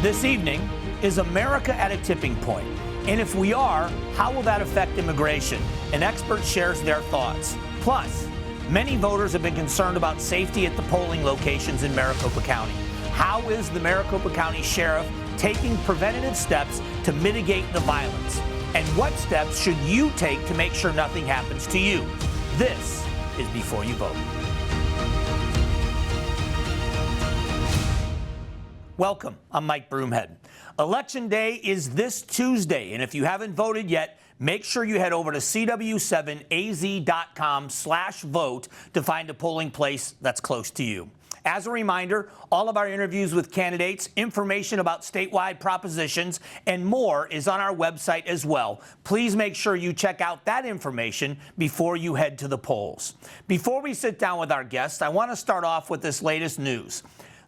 This evening, is America at a tipping point? And if we are, how will that affect immigration? An expert shares their thoughts. Plus, many voters have been concerned about safety at the polling locations in Maricopa County. How is the Maricopa County Sheriff taking preventative steps to mitigate the violence? And what steps should you take to make sure nothing happens to you? This is Before You Vote. Welcome, I'm Mike Broomhead. Election Day is this Tuesday, and if you haven't voted yet, make sure you head over to cw7az.com/vote to find a polling place that's close to you. As a reminder, all of our interviews with candidates, information about statewide propositions, and more is on our website as well. Please make sure you check out that information before you head to the polls. Before we sit down with our guests, I want to start off with this latest news.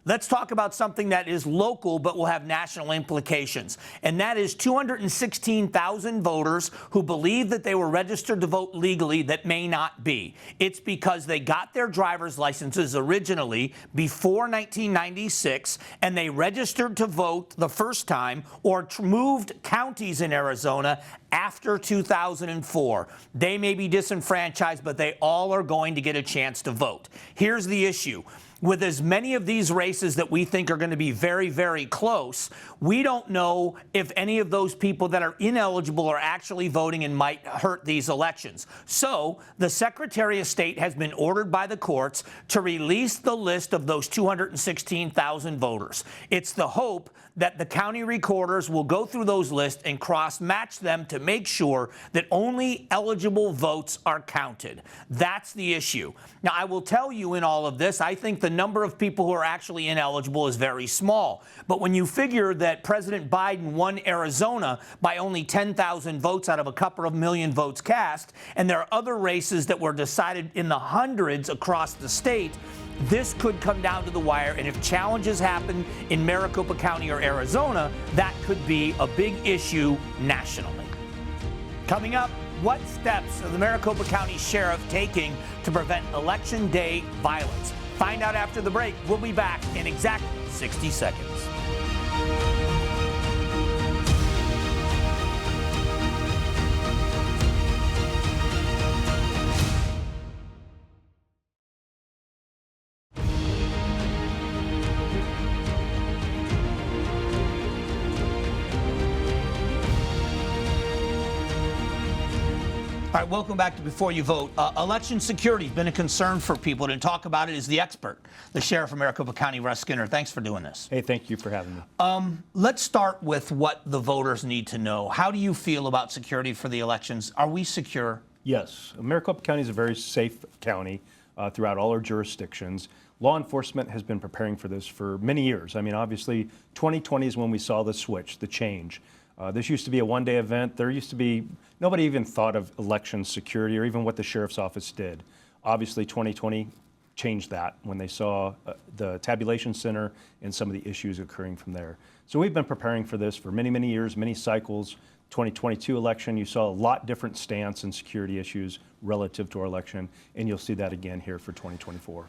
Let's talk about something that is local but will have national implications, and that is 216,000 voters who believe that they were registered to vote legally that may not be. It's because they got their driver's licenses originally before 1996, and they registered to vote the first time or moved counties in Arizona after 2004. They may be disenfranchised, but they all are going to get a chance to vote. Here's the issue. With as many of these races that we think are going to be very, very close, we don't know if any of those people that are ineligible are actually voting and might hurt these elections. So the Secretary of State has been ordered by the courts to release the list of those 216,000 voters. It's the hope that the county recorders will go through those lists and cross-match them to make sure that only eligible votes are counted. That's the issue. Now, I will tell you in all of this, I think the number of people who are actually ineligible is very small. But when you figure that President Biden won Arizona by only 10,000 votes out of a couple of million votes cast, and there are other races that were decided in the hundreds across the state, this could come down to the wire, and if challenges happen in Maricopa County or Arizona, that could be a big issue nationally. Coming up, what steps are the Maricopa County Sheriff taking to prevent Election Day violence? Find out after the break. We'll be back in exactly 60 seconds. All right, welcome back to Before You Vote. Election security has been a concern for people. To talk about it is the expert, the Sheriff of Maricopa County, Russ Skinner. Thanks for doing this. Hey, thank you for having me. Let's start with what the voters need to know. How do you feel about security for the elections? Are we secure? Yes. Maricopa County is a very safe county throughout all our jurisdictions. Law enforcement has been preparing for this for many years. I mean, obviously, 2020 is when we saw the switch, the change. This used to be a one-day event. There used to be, nobody even thought of election security or even what the sheriff's office did. Obviously, 2020 changed that when they saw the tabulation center and some of the issues occurring from there. So we've been preparing for this for many, many years, many cycles. 2022 election, you saw a lot different stance and security issues relative to our election, and you'll see that again here for 2024.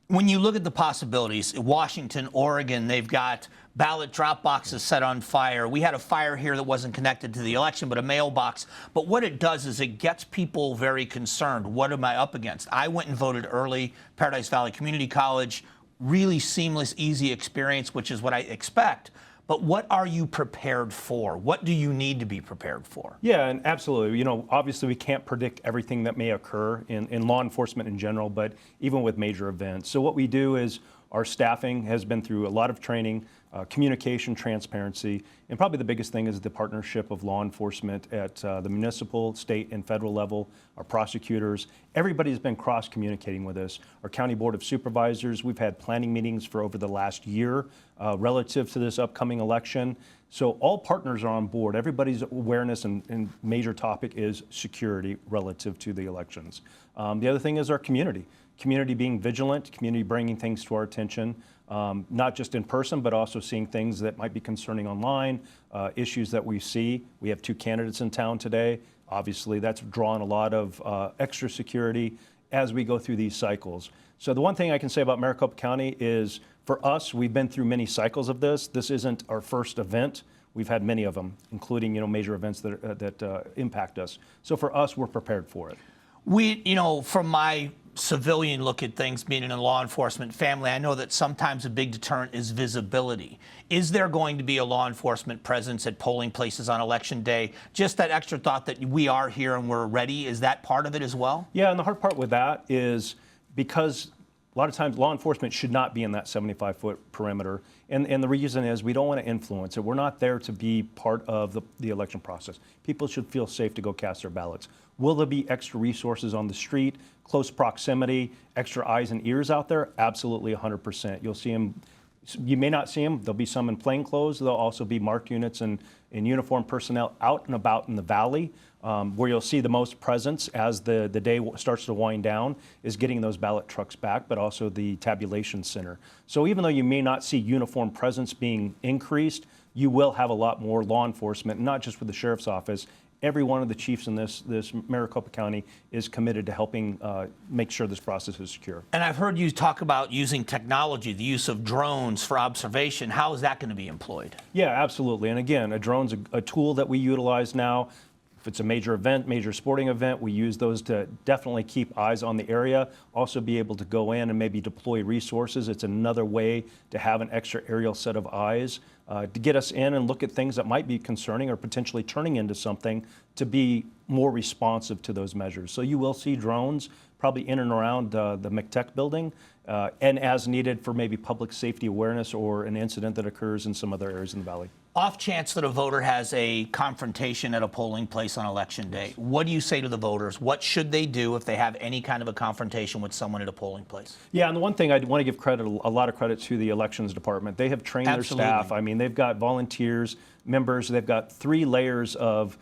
When you look at the possibilities, Washington, Oregon, they've got ballot drop boxes set on fire. We had a fire here that wasn't connected to the election, but a mailbox. But what it does is it gets people very concerned. What am I up against? I went and voted early, Paradise Valley Community College, really seamless, easy experience, which is what I expect. But what are you prepared for? What do you need to be prepared for? Yeah, and absolutely. You know, obviously we can't predict everything that may occur in law enforcement in general, but even with major events. So what we do is our staffing has been through a lot of training, communication, transparency, and probably the biggest thing is the partnership of law enforcement at the municipal, state, and federal level, our prosecutors. Everybody's been cross-communicating with us. Our County Board of Supervisors, we've had planning meetings for over the last year relative to this upcoming election. So all partners are on board. Everybody's awareness and major topic is security relative to the elections. The other thing is our community. Community being vigilant, community bringing things to our attention, not just in person, but also seeing things that might be concerning online, issues that we see. We have 2 candidates in town today. Obviously, that's drawn a lot of extra security as we go through these cycles. So the one thing I can say about Maricopa County is For us, we've been through many cycles of this. This isn't our first event. We've had many of them, including major events that impact us. So for us, we're prepared for it. From my civilian look at things, being in a law enforcement family, I know that sometimes a big deterrent is visibility. Is there going to be a law enforcement presence at polling places on Election Day? Just that extra thought that we are here and we're ready, is that part of it as well? Yeah, and the hard part with that is because a lot of times law enforcement should not be in that 75-foot perimeter. And the reason is we don't want to influence it. We're not there to be part of the election process. People should feel safe to go cast their ballots. Will there be extra resources on the street, close proximity, extra eyes and ears out there? Absolutely 100%. You'll see them. You may not see them. There'll be some in plain clothes. There'll also be marked units and uniformed personnel out and about in the valley. Where you'll see the most presence as the day starts to wind down is getting those ballot trucks back, but also the tabulation center. So even though you may not see uniform presence being increased, you will have a lot more law enforcement, not just with the sheriff's office. Every one of the chiefs in this Maricopa County is committed to helping make sure this process is secure. And I've heard you talk about using technology, the use of drones for observation. How is that going to be employed? Yeah, absolutely. And again, a drone's a tool that we utilize now. If it's a major event, major sporting event, we use those to definitely keep eyes on the area, also be able to go in and maybe deploy resources. It's another way to have an extra aerial set of eyes to get us in and look at things that might be concerning or potentially turning into something to be more responsive to those measures. So you will see drones probably in and around the McTech building and as needed for maybe public safety awareness or an incident that occurs in some other areas in the valley. Off chance that a voter has a confrontation at a polling place on Election Day, what do you say to the voters? What should they do if they have any kind of a confrontation with someone at a polling place? Yeah, and the one thing I want to give a lot of credit to the elections department. They have trained Absolutely. their staff. I mean, they've got volunteers, members. They've got 3 layers of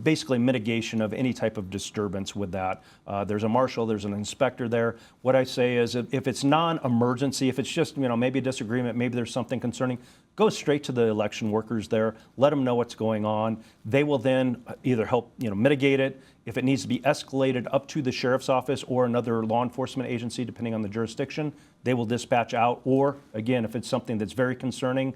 basically mitigation of any type of disturbance with that. There's a marshal, there's an inspector there. What I say is if it's non-emergency, if it's just maybe a disagreement, maybe there's something concerning, go straight to the election workers there, let them know what's going on. They will then either help mitigate it. If it needs to be escalated up to the sheriff's office or another law enforcement agency, depending on the jurisdiction, they will dispatch out. Or again, if it's something that's very concerning,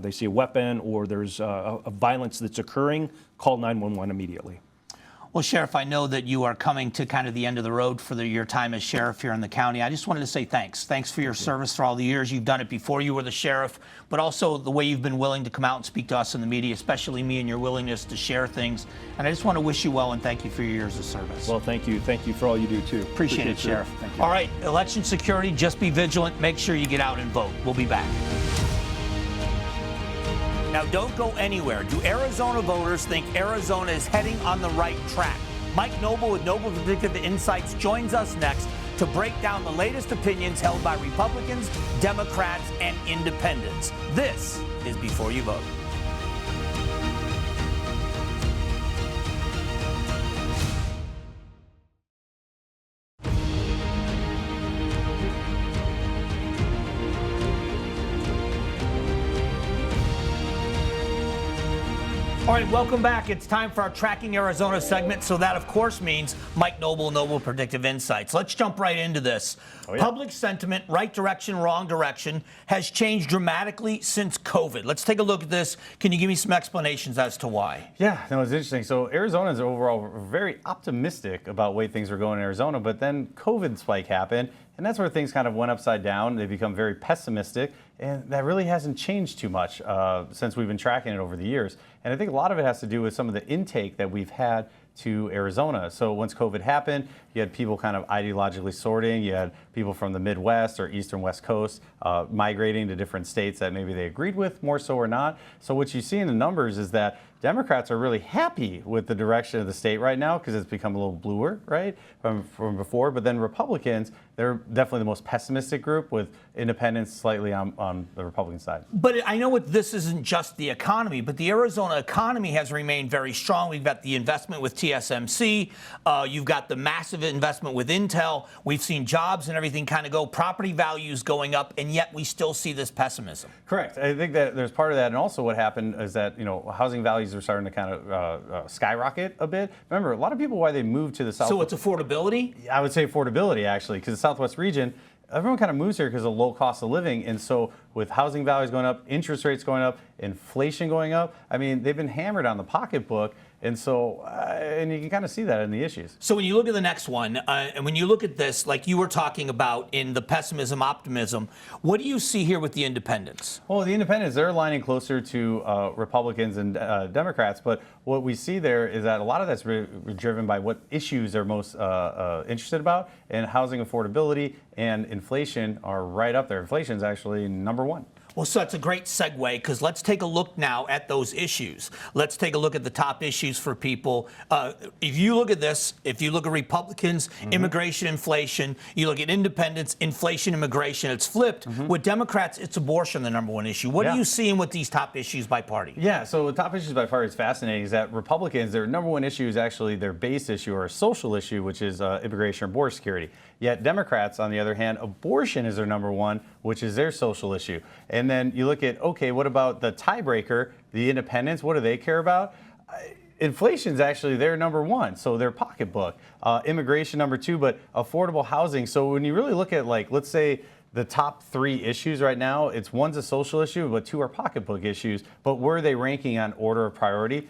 they see a weapon or there's a violence that's occurring, call 911 immediately. Well, Sheriff, I know that you are coming to kind of the end of the road for your time as sheriff here in the county. I just wanted to say thanks. Thanks for your service for all the years. You've done it before you were the sheriff, but also the way you've been willing to come out and speak to us in the media, especially me, and your willingness to share things. And I just want to wish you well and thank you for your years of service. Well, thank you. Thank you for all you do, too. Appreciate it, Sheriff. Thank you. All right, election security, just be vigilant. Make sure you get out and vote. We'll be back. Now, don't go anywhere. Do Arizona voters think Arizona is heading on the right track? Mike Noble with Noble Predictive Insights joins us next to break down the latest opinions held by Republicans, Democrats, and independents. This is Before You Vote. All right, welcome back. It's time for our Tracking Arizona segment. So that, of course, means Mike Noble, Noble Predictive Insights. Let's jump right into this. Oh, yeah. Public sentiment, right direction, wrong direction, has changed dramatically since COVID. Let's take a look at this. Can you give me some explanations as to why? Yeah, that was interesting. So Arizonans are overall very optimistic about the way things are going in Arizona, but then COVID spike happened, and that's where things kind of went upside down. They become very pessimistic, and that really hasn't changed too much since we've been tracking it over the years. And I think a lot of it has to do with some of the intake that we've had to Arizona. So once COVID happened, you had people kind of ideologically sorting. You had people from the Midwest or Eastern West Coast migrating to different states that maybe they agreed with more so or not. So what you see in the numbers is that Democrats are really happy with the direction of the state right now because it's become a little bluer, right, from before. But then Republicans, they're definitely the most pessimistic group, with independents slightly on the Republican side. But I know this isn't just the economy, but the Arizona economy has remained very strong. We've got the investment with TSMC. You've got the massive investment with Intel. We've seen jobs and everything kind of go, property values going up, and yet we still see this pessimism. Correct. I think that there's part of that. And also what happened is that, housing values are starting to kind of skyrocket a bit. Remember, a lot of people, why they moved to the south. So it's affordability? I would say affordability, actually, because the Southwest region, everyone kind of moves here because of low cost of living. And so with housing values going up, interest rates going up, inflation going up, I mean, they've been hammered on the pocketbook. And so, and you can kind of see that in the issues. So when you look at the next one, and when you look at this, like you were talking about in the pessimism, optimism, what do you see here with the independents? Well, the independents, they're aligning closer to Republicans and Democrats. But what we see there is that a lot of that's driven by what issues they're most interested about. And housing affordability and inflation are right up there. Inflation is actually number one. Well, so that's a great segue, because let's take a look now at those issues. Let's take a look at the top issues for people. If you look at this, if you look at Republicans, immigration, inflation, you look at independents, inflation, immigration, it's flipped. With Democrats, it's abortion, the number one issue. What are you seeing with these top issues by party? Yeah, so the top issues by party is fascinating, is that Republicans, their number one issue is actually their base issue or a social issue, which is immigration or border security. Yet Democrats, on the other hand, abortion is their number one, which is their social issue. And then you look at, okay, what about the tiebreaker, the independents? What do they care about? Inflation is actually their number one, so their pocketbook. Immigration number two, but affordable housing. So when you really look at, like, let's say the top three issues right now, it's one's a social issue, but two are pocketbook issues. But where are they ranking on order of priority?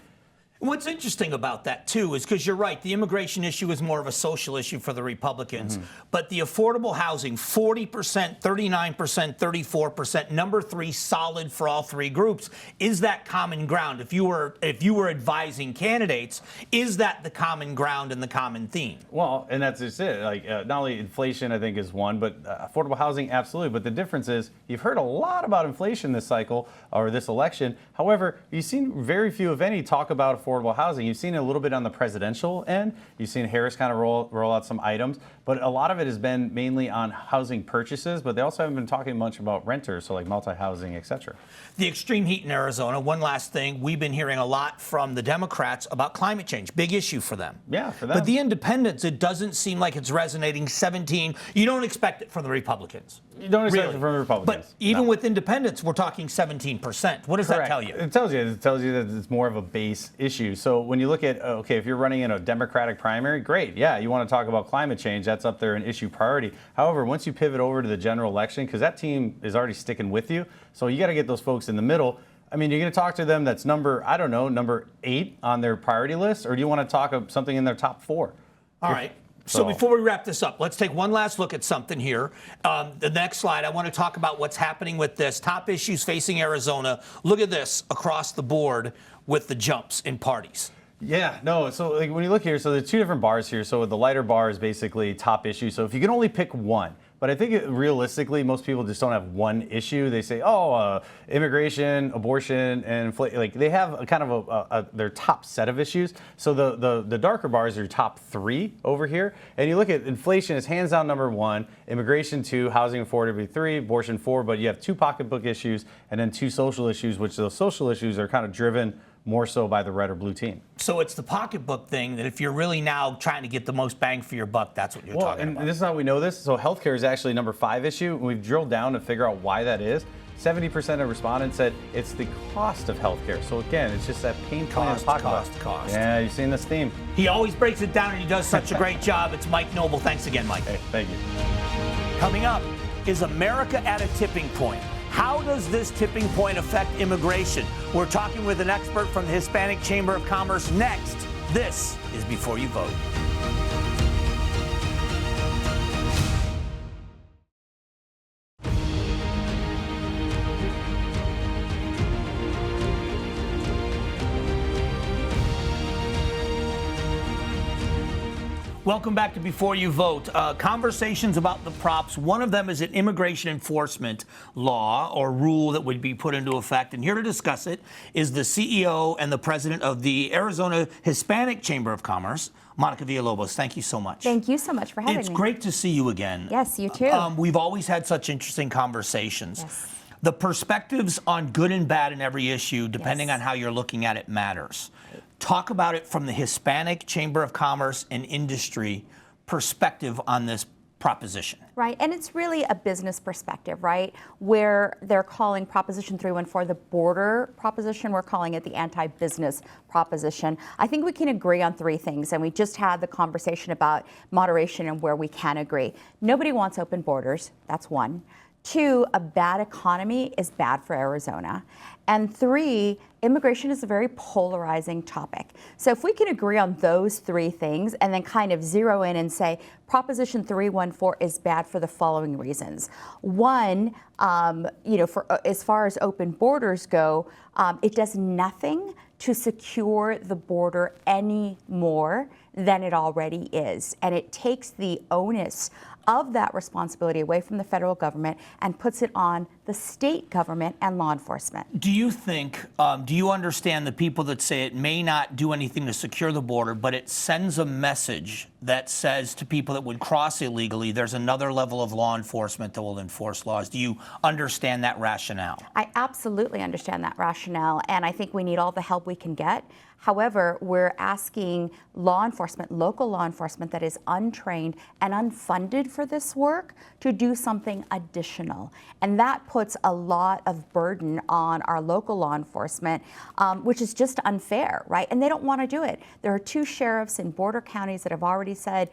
What's interesting about that, too, is because you're right, the immigration issue is more of a social issue for the Republicans. But the affordable housing, 40%, 39%, 34%, number three, solid for all three groups. Is that common ground? If you were advising candidates, is that the common ground and the common theme? Well, and that's just it. Like, not only inflation, I think, is one, but affordable housing, absolutely. But the difference is, you've heard a lot about inflation this cycle or this election. However, you've seen very few, if any, talk about affordable housing. You've seen it a little bit on the presidential end. You've seen Harris kind of roll out some items, but a lot of it has been mainly on housing purchases, but they also haven't been talking much about renters, so like multi-housing, et cetera. The extreme heat in Arizona, one last thing, we've been hearing a lot from the Democrats about climate change. Big issue for them. Yeah, for them. But the independents, it doesn't seem like it's resonating. 17. You don't expect it from the Republicans. You don't expect it from Republicans. But even with independents, we're talking 17%. What does that tell you? It tells you that it's more of a base issue. So when you look at, okay, if you're running in a Democratic primary, great. Yeah, you want to talk about climate change. That's up there an issue priority. However, once you pivot over to the general election, because that team is already sticking with you, so you got to get those folks in the middle. I mean, you're going to talk to them that's number 8 on their priority list, or do you want to talk of something in their top 4? All right. So before we wrap this up, let's take one last look at something here. The next slide, I want to talk about what's happening with this. Top issues facing Arizona. Look at this across the board with the jumps in parties. Yeah, no, so like when you look here, so there's two different bars here. So the lighter bar is basically top issue. So if you can only pick one, but I think realistically, most people just don't have one issue. They say, immigration, abortion, and like they have a kind of their top set of issues. So the darker bars are your top 3 over here. And you look at inflation is hands down number 1, immigration 2, housing affordability 3, abortion 4. But you have 2 pocketbook issues and then 2 social issues, which those social issues are kind of driven more so by the red or blue team. So it's the pocketbook thing that if you're really now trying to get the most bang for your buck, that's what you're talking about. And this is how we know this. So healthcare is actually number 5 issue. And we've drilled down to figure out why that is. 70% of respondents said it's the cost of healthcare. So again, it's just that pain point in the pocketbook. Cost. Yeah, you've seen this theme. He always breaks it down and he does such a great job. It's Mike Noble. Thanks again, Mike. Hey, thank you. Coming up, is America at a tipping point? How does this tipping point affect immigration? We're talking with an expert from the Hispanic Chamber of Commerce next. This is Before You Vote. Welcome back to Before You Vote. Conversations about the props. One of them is an immigration enforcement law or rule that would be put into effect. And here to discuss it is the CEO and the president of the Arizona Hispanic Chamber of Commerce, Monica Villalobos. Thank you so much. Thank you so much for having me. It's great to see you again. Yes, you too. We've always had such interesting conversations. Yes. The perspectives on good and bad in every issue, depending on how you're looking at it, matters. Talk about it from the Hispanic Chamber of Commerce and industry perspective on this proposition. Right, and it's really a business perspective, right? Where they're calling Proposition 314 the border proposition, we're calling it the anti-business proposition. I think we can agree on three things, and we just had the conversation about moderation and where we can agree. Nobody wants open borders, that's one. Two, a bad economy is bad for Arizona. And three, immigration is a very polarizing topic. So if we can agree on those three things and then kind of zero in and say Proposition 314 is bad for the following reasons. One, as far as open borders go, it does nothing to secure the border any more than it already is. And it takes the onus of that responsibility away from the federal government and puts it on the state government and law enforcement. Do you think, do you understand the people that say it may not do anything to secure the border, but it sends a message that says to people that would cross illegally, there's another level of law enforcement that will enforce laws? Do you understand that rationale? I absolutely understand that rationale, and I think we need all the help we can get. However, we're asking law enforcement, local law enforcement that is untrained and unfunded for this work to do something additional. And that puts a lot of burden on our local law enforcement, which is just unfair, right? And they don't want to do it. There are 2 sheriffs in border counties that have already said,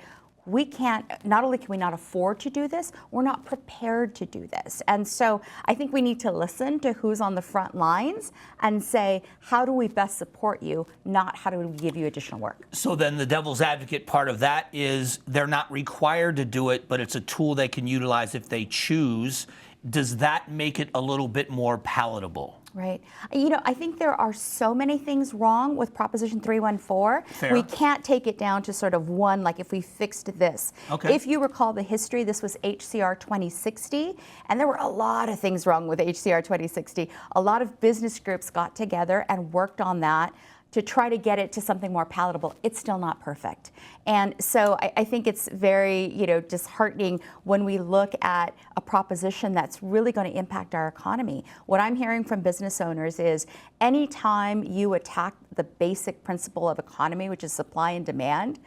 we can't, not only can we not afford to do this, we're not prepared to do this. And so I think we need to listen to who's on the front lines and say, how do we best support you, not how do we give you additional work? So then the devil's advocate part of that is they're not required to do it, but it's a tool they can utilize if they choose. Does that make it a little bit more palatable? Right. I think there are so many things wrong with Proposition 314. Fair. We can't take it down to sort of one, like if we fixed this. Okay. If you recall the history, this was HCR 2060, and there were a lot of things wrong with HCR 2060. A lot of business groups got together and worked on that to try to get it to something more palatable. It's still not perfect. And so I think it's very, disheartening when we look at a proposition that's really going to impact our economy. What I'm hearing from business owners is anytime you attack the basic principle of economy, which is supply and demand,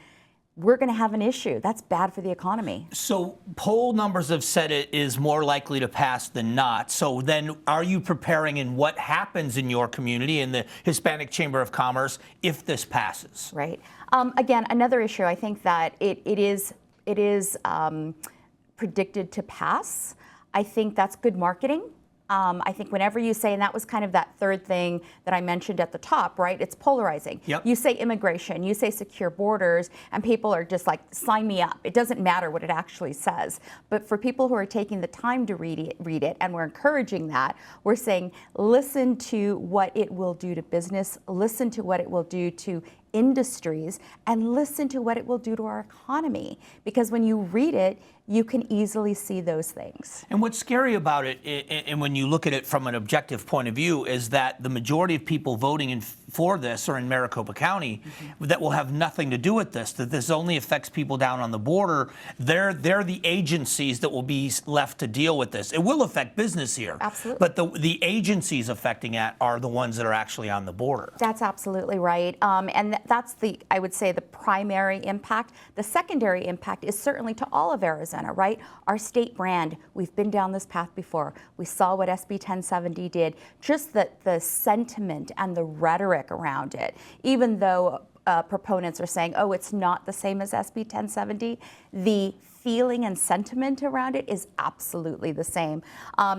we're going to have an issue. That's bad for the economy. So poll numbers have said it is more likely to pass than not. So then are you preparing in what happens in your community, in the Hispanic Chamber of Commerce, if this passes? Right. Again, another issue, I think that it is predicted to pass. I think that's good marketing. I think whenever you say, and that was kind of that third thing that I mentioned at the top, right? It's polarizing. Yep. You say immigration, you say secure borders, and people are just like, sign me up. It doesn't matter what it actually says. But for people who are taking the time to read it, and we're encouraging that, we're saying, listen to what it will do to business, listen to what it will do to industries, and listen to what it will do to our economy. Because when you read it, you can easily see those things. And what's scary about it, and when you look at it from an objective point of view, is that the majority of people voting for this are in Maricopa County that will have nothing to do with this, that this only affects people down on the border. They're the agencies that will be left to deal with this. It will affect business here. Absolutely. But the agencies affecting it are the ones that are actually on the border. That's absolutely right. And that's I would say, the primary impact. The secondary impact is certainly to all of Arizona, right? Our state brand, we've been down this path before. We saw what SB 1070 did. Just the sentiment and the rhetoric around it, even though proponents are saying, oh, it's not the same as SB 1070, the feeling and sentiment around it is absolutely the same.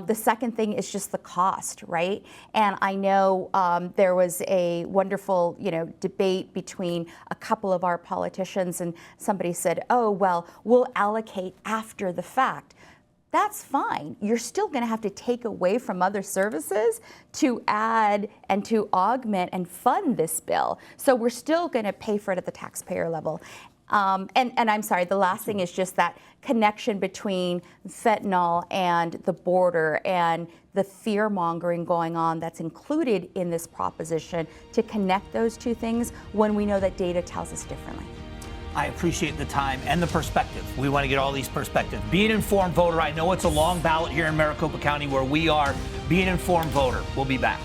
The second thing is just the cost, right? And I know there was a wonderful, debate between a couple of our politicians, and somebody said, oh, well, we'll allocate after the fact. That's fine. You're still going to have to take away from other services to add and to augment and fund this bill. So we're still going to pay for it at the taxpayer level. And I'm sorry, the last thing is just that connection between fentanyl and the border and the fear-mongering going on that's included in this proposition, to connect those two things when we know that data tells us differently. I appreciate the time and the perspective. We want to get all these perspectives. Be an informed voter. I know it's a long ballot here in Maricopa County where we are. Be an informed voter. We'll be back.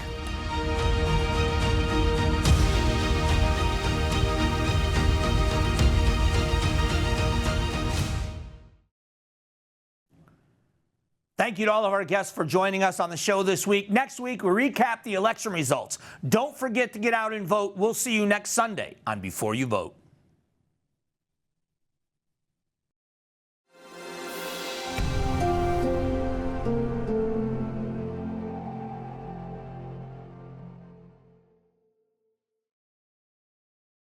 Thank you to all of our guests for joining us on the show this week. Next week, we recap the election results. Don't forget to get out and vote. We'll see you next Sunday on Before You Vote.